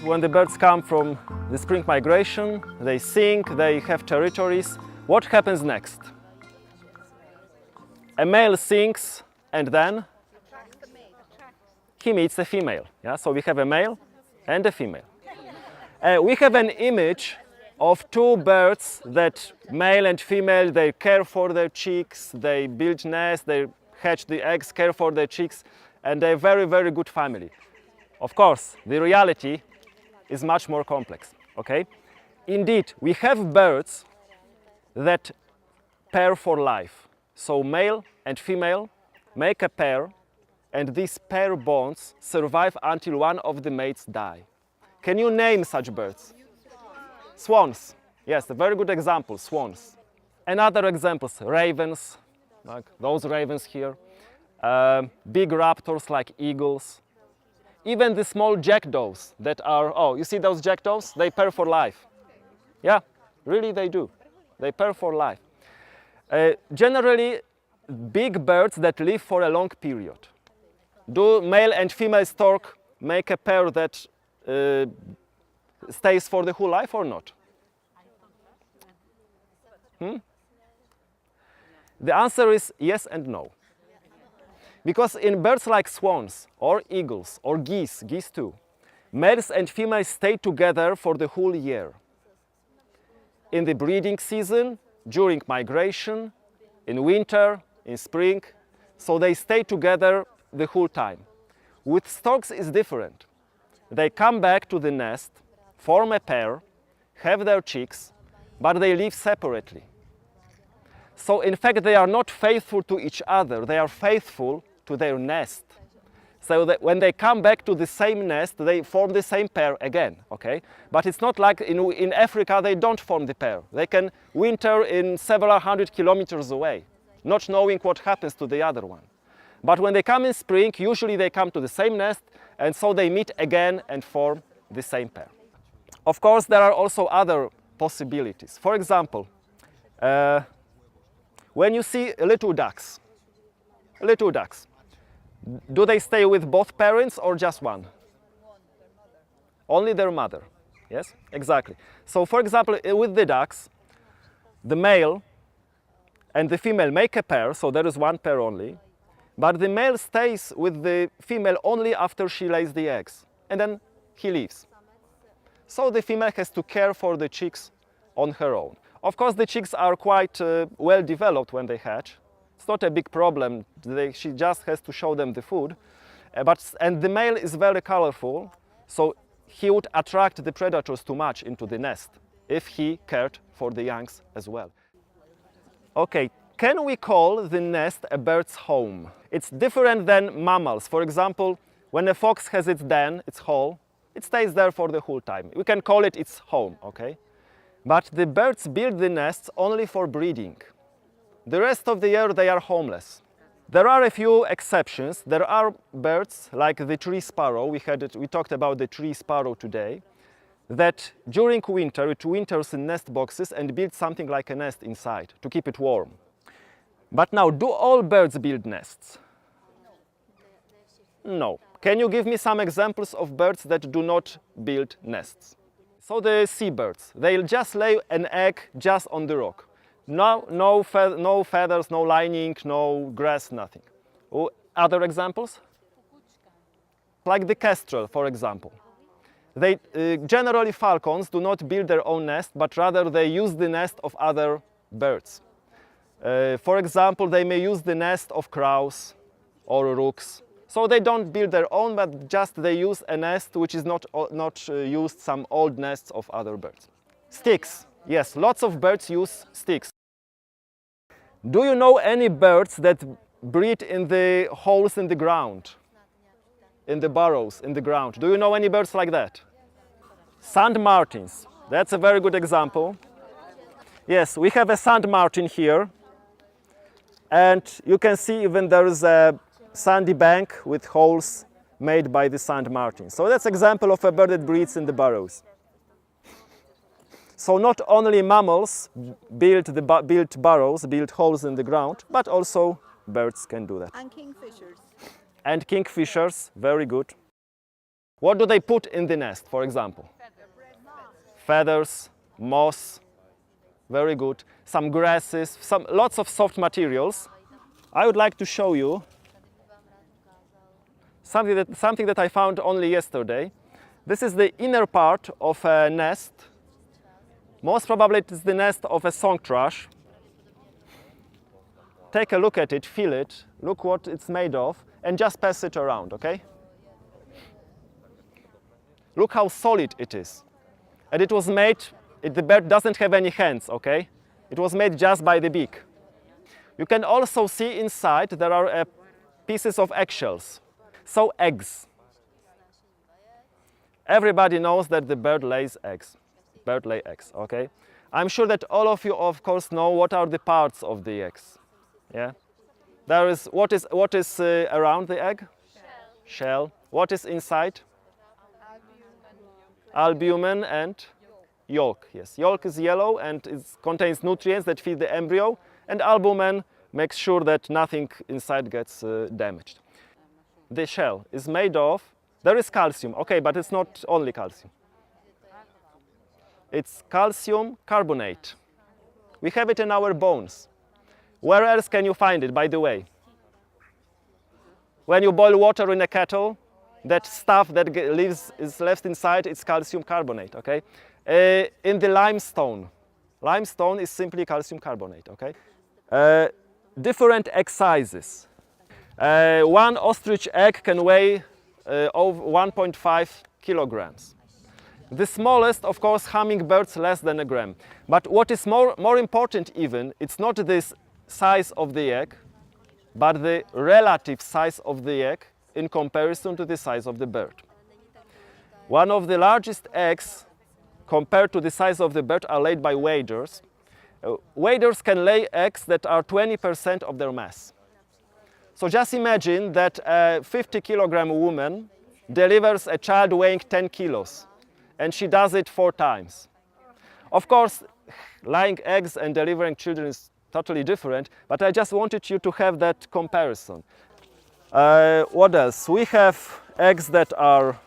when the birds come from the spring migration, they sing, they have territories. What happens next? A male sings and then he meets a female. Yeah? So we have a male and a female. We have an image of two birds that male and female, they care for their chicks, they build nests, they hatch the eggs, care for their chicks, and they're a very, very good family. Of course, the reality is much more complex, okay? Indeed, we have birds that pair for life. So male and female make a pair, and these pair bonds survive until one of the mates die. Can you name such birds? Swans. Yes, a very good example, swans. Another examples, ravens, like those ravens here. Big raptors like eagles. Even the small jackdaws that are, oh, you see those jackdaws? They pair for life. Yeah, really they do. They pair for life. Generally, big birds that live for a long period. Do male and female stork make a pair that stays for the whole life or not? The answer is yes and no. Because in birds like swans or eagles or geese too, males and females stay together for the whole year. In the breeding season, during migration, in winter, in spring, so they stay together the whole time. With storks it's different. They come back to the nest, form a pair, have their chicks, but they live separately. So in fact they are not faithful to each other, they are faithful to their nest. So that when they come back to the same nest, they form the same pair again, okay? But it's not like in Africa they don't form the pair. They can winter in several hundred kilometers away, not knowing what happens to the other one. But when they come in spring, usually they come to the same nest, and so they meet again and form the same pair. Of course, there are also other possibilities. For example, when you see little ducks, do they stay with both parents or just one? Only their mother. Yes, exactly. So for example, with the ducks, the male and the female make a pair, so there is one pair only, but the male stays with the female only after she lays the eggs, and then he leaves. So the female has to care for the chicks on her own. Of course, the chicks are quite well developed when they hatch. It's not a big problem. She just has to show them the food. And the male is very colorful, so he would attract the predators too much into the nest if he cared for the youngs as well. Okay, can we call the nest a bird's home? It's different than mammals. For example, when a fox has its den, its hole, it stays there for the whole time. We can call it its home, okay? But the birds build the nests only for breeding. The rest of the year they are homeless. There are a few exceptions. There are birds like the tree sparrow, we talked about the tree sparrow today, that during winter it winters in nest boxes and builds something like a nest inside to keep it warm. But now, do all birds build nests? No. Can you give me some examples of birds that do not build nests? So the seabirds, they'll just lay an egg just on the rock. No feathers, no lining, no grass, nothing. Other examples? Like the kestrel, for example. They, generally falcons do not build their own nest, but rather they use the nest of other birds. For example, they may use the nest of crows or rooks. So they don't build their own, but just they use a nest which is not used, some old nests of other birds. Sticks. Yes, lots of birds use sticks. Do you know any birds that breed in the holes in the ground? In the burrows in the ground. Do you know any birds like that? Sand martins. That's a very good example. Yes, we have a sand martin here. And you can see even there is a sandy bank with holes made by the sand martin. So that's an example of a bird that breeds in the burrows. So not only mammals build burrows, build holes in the ground, but also birds can do that. And kingfishers. And kingfishers, very good. What do they put in the nest, for example? Feathers, moss, very good. Some grasses, lots of soft materials. I would like to show you something that I found only yesterday. This is the inner part of a nest. Most probably it is the nest of a song thrush. Take a look at it, feel it, look what it's made of, and just pass it around, okay? Look how solid it is. And it was made, the bird doesn't have any hands, okay? It was made just by the beak. You can also see inside there are pieces of eggshells. So eggs. Everybody knows that the bird lays eggs. Bird lay eggs, okay? I'm sure that all of you, of course, know what are the parts of the eggs. Yeah? There is, what is around the egg? Shell. What is inside? Albumen and yolk. Yes, yolk is yellow and it contains nutrients that feed the embryo, and albumen makes sure that nothing inside gets damaged. The shell is made of, there is calcium, okay, but it's not only calcium. It's calcium carbonate. We have it in our bones. Where else can you find it, by the way? When you boil water in a kettle, that stuff that is left inside, it's calcium carbonate, okay? In the limestone. Limestone is simply calcium carbonate, okay? Different egg sizes. One ostrich egg can weigh over 1.5 kilograms. The smallest, of course, hummingbirds less than a gram. But what is more important even, it's not this size of the egg, but the relative size of the egg in comparison to the size of the bird. One of the largest eggs compared to the size of the bird are laid by waders. Waders can lay eggs that are 20% of their mass. So just imagine that a 50-kilogram woman delivers a child weighing 10 kilos, and she does it 4 times. Of course, laying eggs and delivering children is totally different, but I just wanted you to have that comparison. What else? We have eggs that are,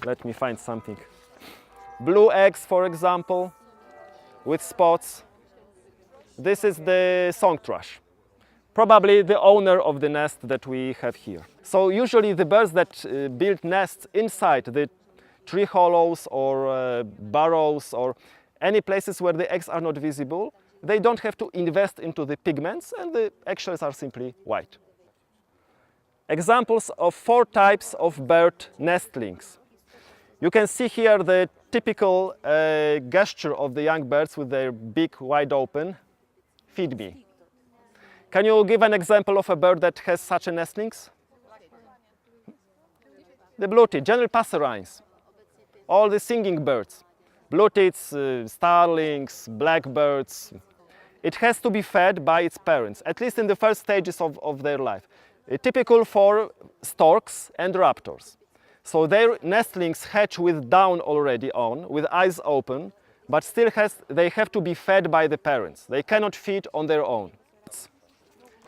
let me find something. Blue eggs, for example, with spots. This is the song thrush, probably the owner of the nest that we have here. So usually the birds that build nests inside the tree hollows or burrows or any places where the eggs are not visible, they don't have to invest into the pigments and the eggshells are simply white. Examples of 4 types of bird nestlings. You can see here the typical gesture of the young birds with their beak wide open. Feed me. Can you give an example of a bird that has such a nestlings? The blue-tits, general passerines, all the singing birds. Blue-tits, starlings, blackbirds. It has to be fed by its parents, at least in the first stages of their life. Typical for storks and raptors. So their nestlings hatch with down already on, with eyes open, but still they have to be fed by the parents. They cannot feed on their own.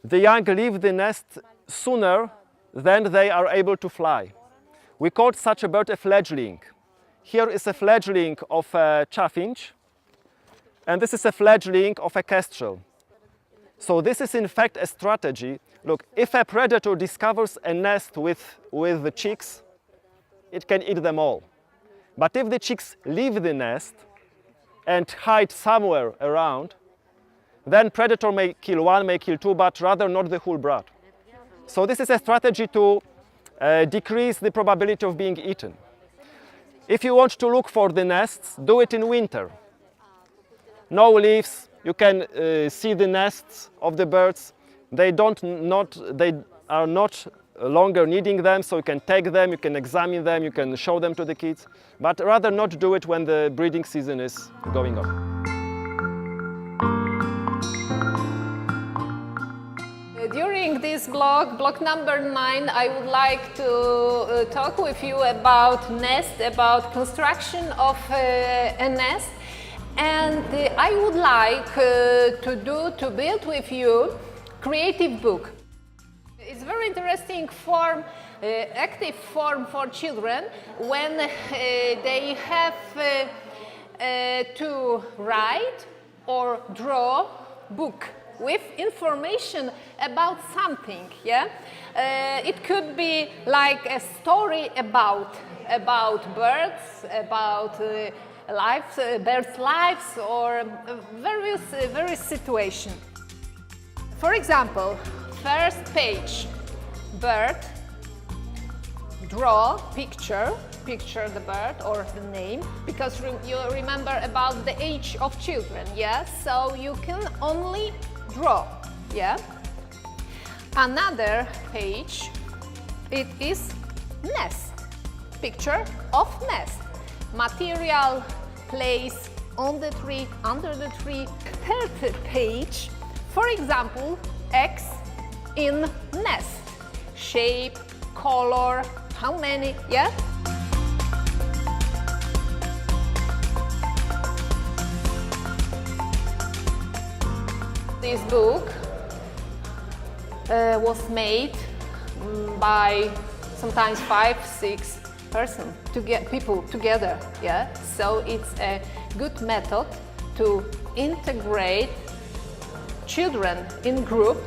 The young leave the nest sooner than they are able to fly. We call such a bird a fledgling. Here is a fledgling of a chaffinch, and this is a fledgling of a kestrel. So this is in fact a strategy. Look, if a predator discovers a nest with the chicks, it can eat them all. But if the chicks leave the nest and hide somewhere around, then predator may kill 1, may kill 2, but rather not the whole brood. So this is a strategy to decrease the probability of being eaten. If you want to look for the nests, do it in winter. No leaves, you can see the nests of the birds. They are not longer needing them, so you can take them, you can examine them, you can show them to the kids, but rather not do it when the breeding season is going on. During this block number 9, I would like to talk with you about nest, about construction of a nest, and I would like to build with you creative book. It's a very interesting form, active form for children when they have to write or draw book with information about something. Yeah, it could be like a story about birds, about lives, birds' lives, or various situations. For example, first page, bird, draw, picture the bird or the name, because you remember about the age of children, yeah? So you can only draw, yeah? Another page, it is nest, picture of nest, material, place, on the tree, under the tree. Third page, for example, eggs in nest, shape, color, how many, yeah? This book was made by sometimes 5-6 persons, people together, yeah? So it's a good method to integrate children in group.